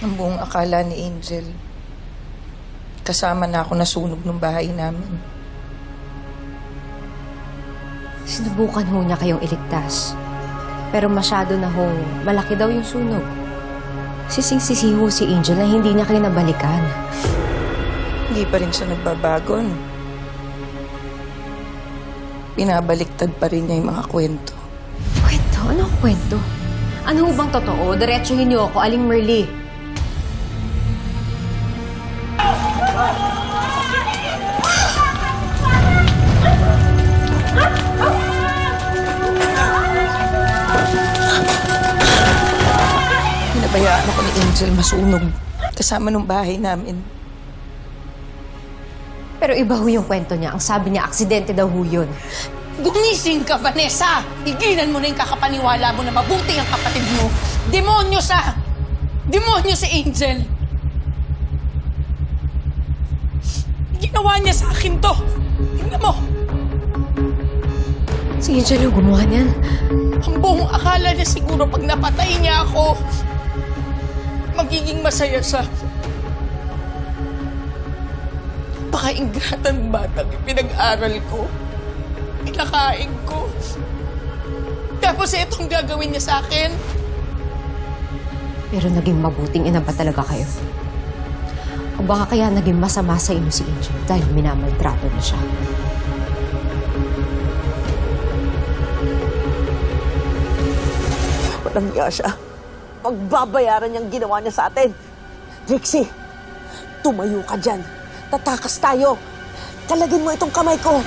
Ang buong akala ni Angel, kasama na ako nasunog ng bahay namin. Sinubukan ho niya kayong iligtas. Pero masyado na hong malaki daw yung sunog. Sising-sisi ho si Angel na hindi niya kayo nabalikan. Hindi pa rin siya nagbabago, no? Pinabaliktad pa rin niya yung mga kwento. Kwento? Anong kwento? Ano ho bang totoo? Diretsuhin niyo ako, Aling Merly. Pinabayaan ako ni Angel masunog kasama nung bahay namin. Pero iba ho yung kwento niya. Ang sabi niya, aksidente daw ho yun. Gumising ka, Vanessa! Tigilan mo na yung kakapaniwala mo na mabuti ang kapatid mo. Demonyo siya! Demonyo si Angel! Ginawa niya sa akin to! Tingnan mo! Si Angel yung gumawa niyan. Ang buong akala niya siguro pag napatay niya ako, magiging masaya siya. Napaka-ingratan batang pinag-aral ko. Pinakain ko. Tapos itong gagawin niya sa akin. Pero naging mabuting ina ba talaga kayo? O baka kaya naging masama sa inyo si Angel dahil minamaltrato na siya. Walang iya siya. Magbabayaran niyang ginawa niya sa atin. Trixie, tumayo ka dyan. Tatakas tayo. Kalagin mo itong kamay ko.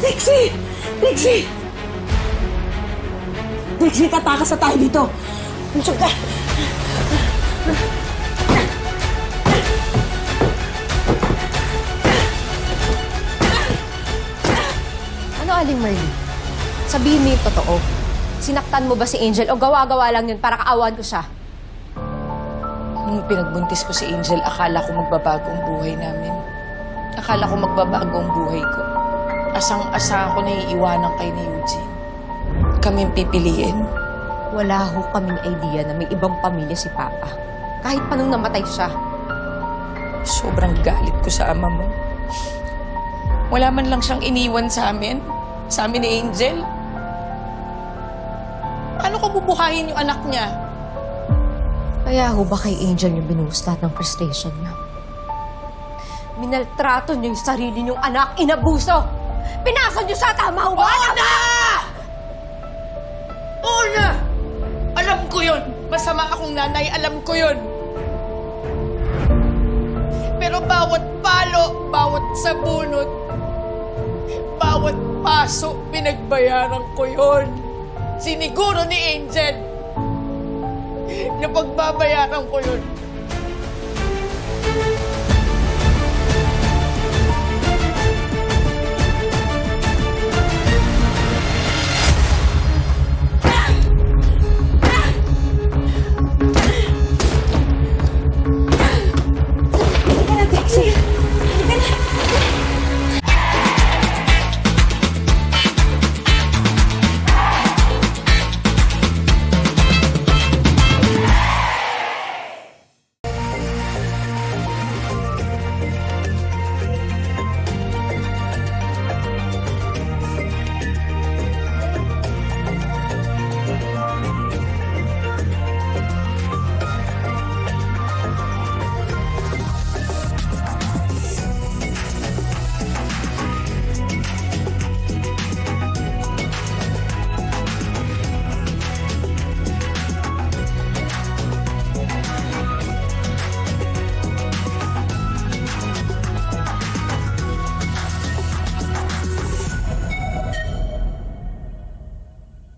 Trixie! Trixie! Trixie, tatakas na tayo dito. Ansyon ka. Ano, Aling Merly? Sabihin mo yung totoo. Sinaktan mo ba si Angel o gawa-gawa lang yun para kaawan ko siya? Nung pinagbuntis ko si Angel, akala ko magbabago ang buhay namin. Akala ko magbabago ang buhay ko. Asang-asa ako na iiwanan kay ni Eugene. Kami ang pipiliin. Wala ho kaming idea na may ibang pamilya si Papa. Kahit pa nung namatay siya. Sobrang galit ko sa ama mo. Wala man lang siyang iniwan sa amin ni Angel. Paano ko bubuhayin yung anak niya? Kaya ho ba kay Angel yung binuhos lahat ng frustration niya? Minaltrato niyo yung sarili niyong anak, inabuso! Pinasa niyo sa tama ho ba? Oo na! Oo na! Alam ko yun! Masama akong nanay, alam ko yun! Pero bawat palo, bawat sabunot, bawat paso, pinagbayaran ko yun. Siniguro ni Angel na pagbabayaran ko yun.